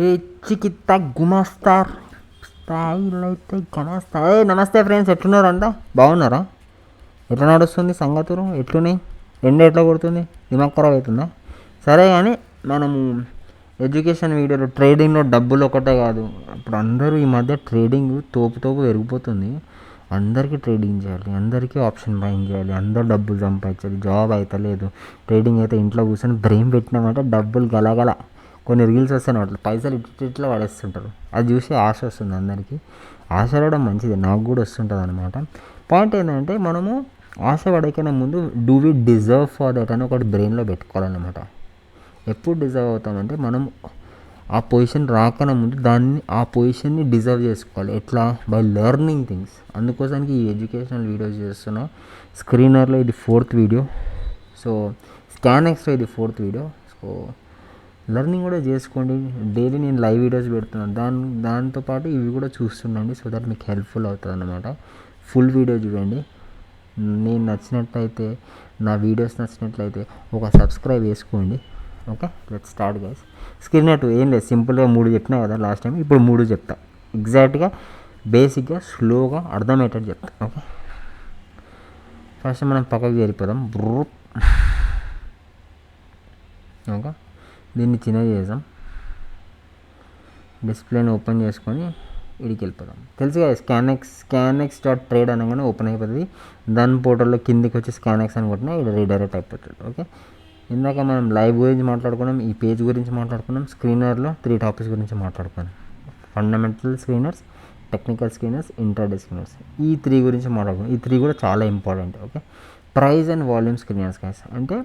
ఏ చికిత్త గుమస్తార్ స్థాయిలో అయితే గమస్తా. నమస్తే ఫ్రెండ్స్, ఎట్లున్నారంట? బాగున్నారా? ఎట్లా నడుస్తుంది సంగతులు? ఎట్లున్నాయి? ఎండ ఎట్లా కొడుతుంది? దిమాగ్ ఖరాబ్ అవుతుందా? సరే కానీ మనము ఎడ్యుకేషన్ వీడియోలో ట్రేడింగ్లో డబ్బులు ఒకటే కాదు, ఇప్పుడు అందరూ ఈ మధ్య ట్రేడింగ్ తోపు తోపు పెరిగిపోతుంది. అందరికీ ట్రేడింగ్ చేయాలి, అందరికీ ఆప్షన్ బయింగ్ చేయాలి, అందరు డబ్బులు సంపాదించాలి. జాబ్ అయితే లేదు, ట్రేడింగ్ అయితే ఇంట్లో కూర్చొని బ్రెయిన్ పెట్టినామంటే డబ్బులు గలగల. కొన్ని రీల్స్ వస్తాయి, అట్లా పైసలు ఇట్లా పడేస్తుంటారు. అది చూసి ఆశ వస్తుంది అందరికీ. ఆశ పడడం మంచిది, నాకు కూడా వస్తుంటుంది అనమాట. పాయింట్ ఏంటంటే మనము ఆశ పడకనే ముందు do we deserve for that అని ఒకటి బ్రెయిన్లో పెట్టుకోవాలన్నమాట. ఎప్పుడు డిజర్వ్ అవుతామంటే మనం ఆ పొజిషన్ రాకనే ముందు ఆ పొజిషన్ని డిజర్వ్ చేసుకోవాలి. ఎట్లా? By learning things. అందుకోసానికి ఈ ఎడ్యుకేషనల్ వీడియోస్ చేస్తున్నా. స్క్రీనర్లో ఇది 4th వీడియో, సో స్కానెక్స్లో ఇది 4th వీడియో. సో లెర్నింగ్ కూడా చేసుకోండి. డైలీ నేను లైవ్ వీడియోస్ పెడుతున్నాను, దాంతోపాటు ఇవి కూడా చూస్తుండండి, సో దట్ మీకు హెల్ప్ఫుల్ అవుతుంది అన్నమాట. ఫుల్ వీడియో చూడండి. నేను నచ్చినట్లయితే, నా వీడియోస్ నచ్చినట్లయితే ఒక సబ్స్క్రైబ్ చేసుకోండి. Okay, let's start guys. Screen net ఏం లేదు, సింపుల్గా 3 చెప్పినా కదా లాస్ట్ టైం, ఇప్పుడు 3 చెప్తా. ఎగ్జాక్ట్గా బేసిక్గా స్లోగా అర్థమయ్యేటట్టు చెప్తా. ఓకే, ఫస్ట్ మనం పక్కకు చేరిపోదాం. ఓకే, దీన్ని చిన్నగా చేద్దాం. డిస్ప్లేని ఓపెన్ చేసుకొని ఇడికి వెళ్ళిపోదాం. తెలుసు కదా, scanx.trade అనగానే ఓపెన్ అయిపోతుంది. దాని పోర్టల్లో కిందికి వచ్చి స్కానెక్స్ అని కొట్టినా ఇక్కడ రీడైరెక్ట్ అయిపోతుంది. ఓకే, ఇందాక మనం లైవ్ గురించి మాట్లాడుకున్నాం, ఈ పేజ్ గురించి మాట్లాడుకున్నాం, స్క్రీనర్లో 3 టాపిక్స్ గురించి మాట్లాడుకున్నాం. Fundamental screeners, technical screeners, intraday screeners. ఈ 3 గురించి మాట్లాడుకున్నాం. ఈ 3 కూడా చాలా important. Okay, price and volume screeners guys అంటే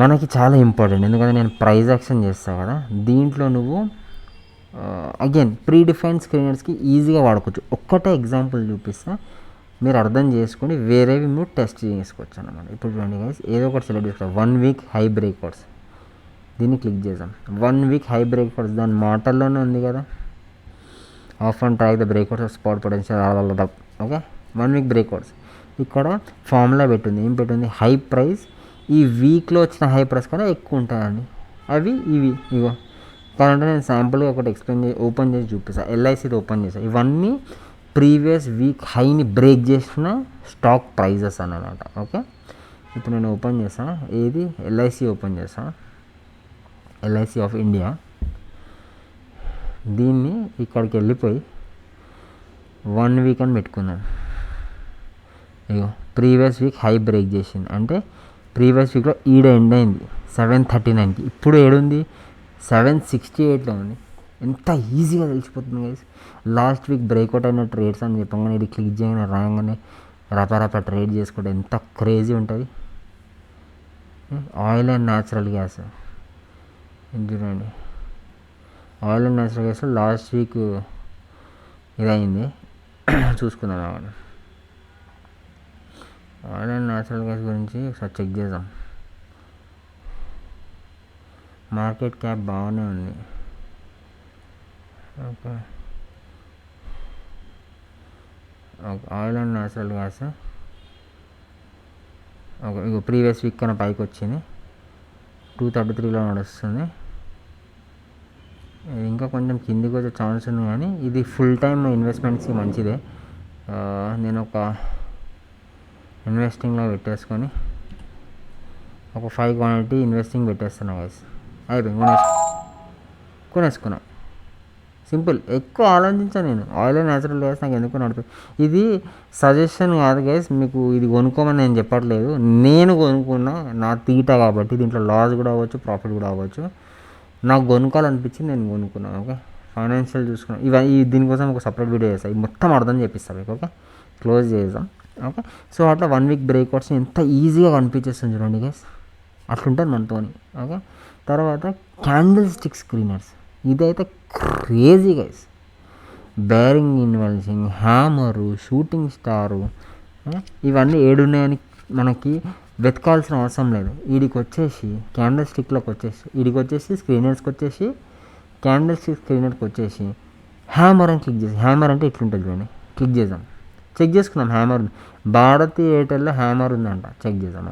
మనకి చాలా ఇంపార్టెంట్. ఎందుకంటే నేను ప్రైజ్ యాక్షన్ చేస్తాను కదా, దీంట్లో నువ్వు అగైన్ ప్రీ డిఫైన్డ్ స్క్రీనర్స్కి ఈజీగా వాడుకోవచ్చు. ఒక్కటే ఎగ్జాంపుల్ చూపిస్తా, మీరు అర్థం చేసుకొని వేరేవి మీరు టెస్ట్ చేసుకోవచ్చు అన్నమాట. ఇప్పుడు చూడండి గైస్, ఏదో ఒకటి సెలెక్ట్ చేసుకోవాలి. 1 వీక్ హై బ్రేక్అవుట్స్, దీన్ని క్లిక్ చేద్దాం. 1 వీక్ హై బ్రేక్అవుట్స్ దాని మాటల్లోనే ఉంది కదా, of and track the breakouts of spot potential. Okay, 1 week breakouts ఇక్కడ ఫార్ములా పెట్టింది. ఏం పెట్టింది? హై ప్రైస్ ఈ వీక్లో వచ్చిన హై ప్రైస్ కన్నా ఎక్కువ ఉంటాయండి. అవి ఇవి ఇగో కావాలంటే నేను శాంపుల్గా ఒకటి ఓపెన్ చేసి చూపిస్తాను. ఎల్ఐసిది ఓపెన్ చేస్తాను. ఇవన్నీ ప్రీవియస్ వీక్ హైని బ్రేక్ చేసిన స్టాక్ ప్రైజెస్ అన్నమాట. ఓకే, ఇప్పుడు నేను ఓపెన్ చేస్తాను. ఏది? ఎల్ఐసి ఓపెన్ చేస్తాను, ఎల్ఐసి ఆఫ్ ఇండియా. దీన్ని ఇక్కడికి వెళ్ళిపోయి 1 వీక్ అని పెట్టుకున్నాను. ఇగో ప్రీవియస్ వీక్ హై బ్రేక్ చేసింది అంటే ప్రీవియస్ వీక్లో ఈడ ఎండ్ అయింది 739కి. ఇప్పుడు ఏడుంది? 768లో ఉంది. ఎంత ఈజీగా తెలిసిపోతుంది గైస్. లాస్ట్ వీక్ బ్రేక్అవుట్ అయిన ట్రేడ్స్ అని చెప్పగానే ఇది క్లిక్ చేయగానే రాగానే రపరప ట్రేడ్ చేసుకుంటే ఎంత క్రేజీ ఉంటుంది. ఆయిల్ అండ్ న్యాచురల్ గ్యాస్ చూడండి. Oil and natural gas last week ఇదైంది, చూసుకుందాం అక్కడ. ఆయిల్ అండ్ న్యాచురల్ గ్యాస్ గురించి ఒకసారి చెక్ చేద్దాం. మార్కెట్ క్యాప్ బాగానే ఉంది. Okay, oil and natural gas okay, ఇక ప్రీవియస్ వీక్ కన్నా పైకి వచ్చింది. 233లో నడుస్తుంది. ఇంకా కొంచెం కిందికి వచ్చే ఛాన్స్ ఉంది, కానీ ఇది ఫుల్ టైమ్ ఇన్వెస్ట్మెంట్స్కి మంచిదే. నేను ఒక ఇన్వెస్టింగ్లో పెట్టేసుకొని ఒక 5 క్వాంటిటీ ఇన్వెస్టింగ్ పెట్టేస్తున్నా గైస్. అయిపోయింది, కొనేసుకున్నా. సింపుల్, ఎక్కువ ఆలోచించాను నేను. ఆయిల్ అండ్ న్యాచురల్ గ్యాస్ నాకు ఎందుకు నడుతుంది. ఇది సజెషన్ కాదు గైస్, మీకు ఇది కొనుక్కోమని నేను చెప్పట్లేదు. నేను కొనుక్కున్నా నా తీట కాబట్టి, దీంట్లో లాస్ కూడా అవ్వచ్చు, ప్రాఫిట్ కూడా అవ్వచ్చు. నాకు కొనుక్కోవాలనిపించింది, నేను కొనుక్కున్నాను. ఓకే, ఫైనాన్షియల్ చూసుకున్నాను. దీనికోసం ఒక సపరేట్ వీడియో చేస్తాను, ఇది మొత్తం అర్థం చేపిస్తాను మీకు. ఓకే, క్లోజ్ చేద్దాం. ఓకే, సో అట్లా 1 వీక్ బ్రేక్అవుట్స్ ఎంత ఈజీగా కనిపించేస్తుంది చూడండి గైస్, అట్లుంటుంది మనతోని. ఓకే, తర్వాత క్యాండిల్ స్టిక్ స్క్రీనర్స్, ఇదైతే crazy guys. Bearing engulfing, hammer, shooting star, ఇవన్నీ ఏడున్నాయని మనకి వెతకాల్సిన అవసరం లేదు. వీడికి వచ్చేసి క్యాండిల్ స్టిక్లోకి వచ్చేసి వీడికి వచ్చేసి స్క్రీనర్స్కి వచ్చేసి క్యాండిల్ స్టిక్ స్క్రీనర్కి వచ్చేసి హ్యామర్ అని క్లిక్ చేసి, హ్యామర్ అంటే ఇట్లుంటుంది చూడండి, క్లిక్ చేద్దాం. చెక్ చేసుకుందాం. హ్యామర్ ఉంది, భారతీ ఎయిర్టెల్లో హ్యామర్ ఉందంట, చెక్ చేద్దాం.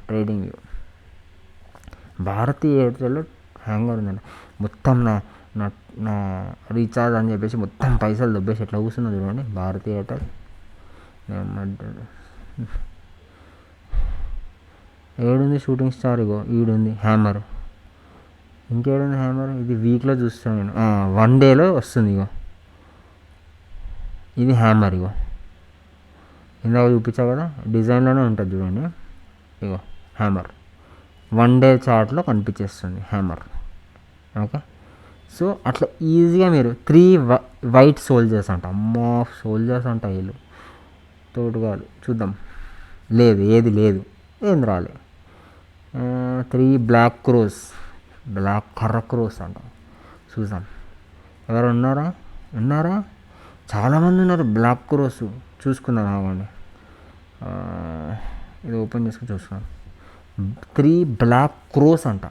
ట్రేడింగ్ వ్యూ భారతీ ఎయిర్టెల్లో హ్యాంగర్ ఉందండి. మొత్తం నా నా నా రీఛార్జ్ అని చెప్పేసి మొత్తం పైసలు దొబ్బేసి ఎట్లా కూర్చున్నా చూడండి భారతీ ఎయిర్టెల్. ఏడుంది షూటింగ్ స్టార్, ఇగో ఈడుంది హ్యామర్. ఇంకేడుంది హ్యామర్, ఇది వీక్లో చూస్తాను నేను, 1 డేలో వస్తుంది. ఇగో ఇది హ్యామర్, ఇగో ఇందాక చూపించా కదా డిజైన్లోనే ఉంటుంది చూడండి. ఇగో హ్యామర్ 1 డే చార్ట్లో కనిపించేస్తుంది హ్యామర్. ఓకే, సో అట్లా ఈజీగా మీరు 3 వైట్ సోల్జర్స్ అంట. అమ్మా సోల్జర్స్ అంట వీళ్ళు, తోడుగాలు చూద్దాం. లేదు, ఏది లేదు, ఏం రాలే. 3 బ్లాక్ క్రోస్, బ్లాక్ కర్ర క్రోస్ అంట. చూద్దాం ఎవరు ఉన్నారా చాలామంది ఉన్నారు బ్లాక్ క్రోస్. చూసుకుందాం ఆగండి, ఇది ఓపెన్ చేసుకుని చూసుకుందాం. 3 బ్లాక్ క్రోస్ అంట.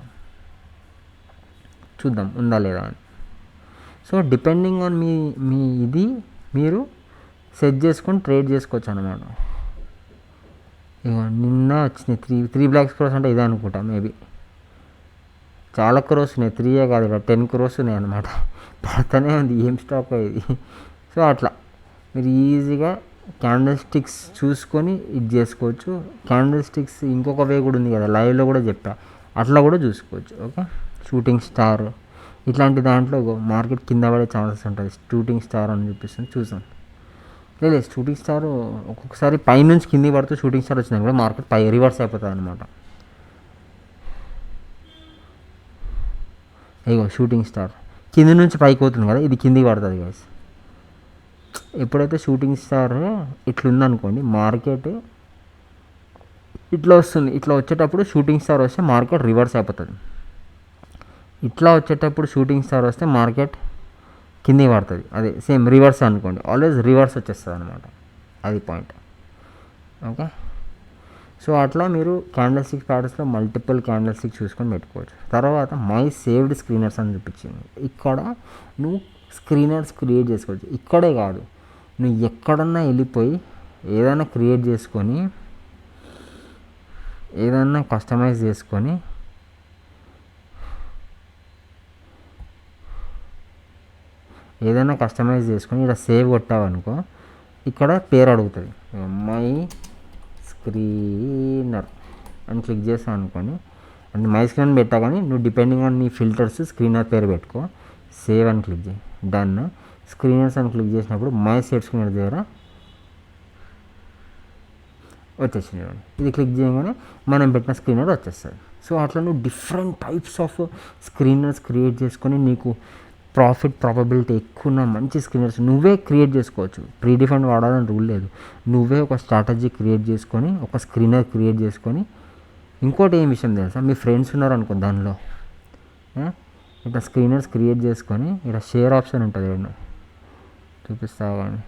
చూద్దాం ఉందా లేదా అని. సో డిపెండింగ్ ఆన్ మీ ఇది మీరు సెట్ చేసుకొని ట్రేడ్ చేసుకోవచ్చు అనమాట. ఇక నిన్న వచ్చినాయి 3 బ్లాక్ క్రోస్ అంటే ఇదే అనుకుంటా మేబీ. చాలా క్రోస్ ఉన్నాయి, 3 కాదు ఇక్కడ 10 క్రోస్ ఉన్నాయి అనమాట. పడుతూనే ఉంది, ఏం స్టాక్ ఇది. సో అట్లా మీరు ఈజీగా క్యాండిల్ స్టిక్స్ చూసుకొని ఇది చేసుకోవచ్చు. క్యాండిల్ స్టిక్స్ ఇంకొక వే కూడా ఉంది కదా, లైవ్లో కూడా చెప్పా, అట్లా కూడా చూసుకోవచ్చు. ఓకే, షూటింగ్ స్టార్ ఇట్లాంటి దాంట్లో మార్కెట్ కింద పడే ఛాన్సెస్ ఉంటుంది. షూటింగ్ స్టార్ అని చూపిస్తుంది, చూసాం. లేదు షూటింగ్ స్టార్ ఒక్కొక్కసారి పైనుంచి కిందికి పడుతూ షూటింగ్ స్టార్ వచ్చినా కూడా మార్కెట్ పై రివర్స్ అయిపోతుంది అనమాట. ఇగో షూటింగ్ స్టార్ కింది నుంచి పైకి పోతుంది కదా, ఇది కిందికి పడుతుంది గైస్. ఎప్పుడైతే షూటింగ్ స్టార్ ఇట్లుందనుకోండి, మార్కెట్ ఇట్లా వస్తుంది. ఇట్లా వచ్చేటప్పుడు షూటింగ్ స్టార్ వస్తే మార్కెట్ రివర్స్ అయిపోతుంది. ఇట్లా వచ్చేటప్పుడు షూటింగ్ స్టార్ వస్తే మార్కెట్ కిందికి పడుతుంది. అదే సేమ్ రివర్స్ అనుకోండి, ఆల్వేస్ రివర్స్ వచ్చేస్తుంది అనమాట. అది పాయింట్. ఓకే, సో అట్లా మీరు క్యాండిల్ స్టిక్ ప్యాటర్న్స్లో మల్టిపుల్ క్యాండిల్ స్టిక్ చూసుకొని పెట్టుకోవచ్చు. తర్వాత మై సేవ్డ్ స్క్రీనర్స్ అని చూపించింది. ఇక్కడ నువ్వు స్క్రీనర్స్ క్రియేట్ చేసుకోవచ్చు. ఇక్కడే కాదు, నువ్వు ఎక్కడన్నా వెళ్ళిపోయి ఏదైనా క్రియేట్ చేసుకొని, ఏదన్నా కస్టమైజ్ చేసుకొని ఇక్కడ సేవ్ కొట్టావనుకో, ఇక్కడ పేరు అడుగుతుంది, మై స్క్రీనర్ అని క్లిక్ చేసావు అనుకోండి. అంటే మై స్క్రీన్ పెట్టా కానీ నువ్వు డిపెండింగ్ ఆన్ నీ ఫిల్టర్స్ స్క్రీనర్ పేరు పెట్టుకో. సేవ్ అని క్లిక్ చేయి, డన్. స్క్రీనర్స్ అని క్లిక్ చేసినప్పుడు మై సేవ్ స్క్రీనర్ దగ్గర వచ్చేసింది. ఇది క్లిక్ చేయగానే మనం పెట్టిన స్క్రీనర్ వచ్చేస్తుంది. సో అట్లా నువ్వు different types of screeners create చేసుకొని నీకు ప్రాఫిట్ ప్రాబబిలిటీ ఎక్కువ ఉన్న మంచి స్క్రీనర్స్ నువ్వే క్రియేట్ చేసుకోవచ్చు. ప్రీడిఫైన్డ్ వాడాలని రూల్ లేదు. నువ్వే ఒక స్ట్రాటజీ క్రియేట్ చేసుకొని, ఒక స్క్రీనర్ క్రియేట్ చేసుకొని. ఇంకోటి ఏం విషయం తెలుసా, మీ ఫ్రెండ్స్ ఉన్నారనుకో దానిలో, ఇట్లా స్క్రీనర్స్ క్రియేట్ చేసుకొని ఇక్కడ షేర్ ఆప్షన్ ఉంటుంది, చూపిస్తా కానీ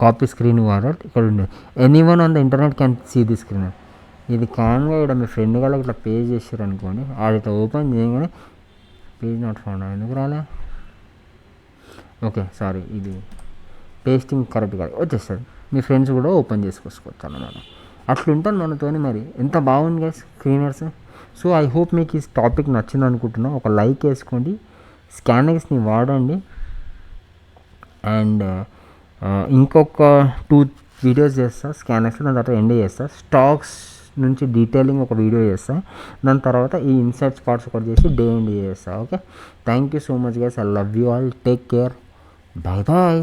కాపీ స్క్రీన్ వాడట్ ఇక్కడ ఉండేది. Anyone on the internet can see the screener. ఇది కాన్గా ఇక్కడ మీ ఫ్రెండ్ వాళ్ళకి ఇట్లా పే చేసారు అనుకోండి, ఆడు ఇట్లా ఓపెన్ చేయగానే పేజ్ నాట్ ఫౌండ్, ఎందుకు రాలే, ఓకే సారీ, ఇది పేస్టింగ్ కరెక్ట్ కాదు, వచ్చేస్తుంది. మీ ఫ్రెండ్స్ కూడా ఓపెన్ చేసుకోవచ్చు అన్నమాట. అట్లుంటుంది మనతోని. మరి ఎంత బాగుంది guys screeners. So I hope మీకు ఈ టాపిక్ నచ్చింది అనుకుంటున్నా. ఒక లైక్ వేసుకోండి, స్కానర్స్ని వాడండి. అండ్ ఇంకొక 2 వీడియోస్ చేస్తా స్కానర్స్లో, దాని తర్వాత ఎండ్ చేస్తా. స్టాక్స్ నుంచి డీటెయిలింగ్ ఒక వీడియో చేస్తా, దాని తర్వాత ఈ ఇన్సైట్స్ పార్ట్స్ ఒకటి చేసి డే ఎండ్ చేస్తా. Okay, thank you so much guys, I love you all, take care, bye bye.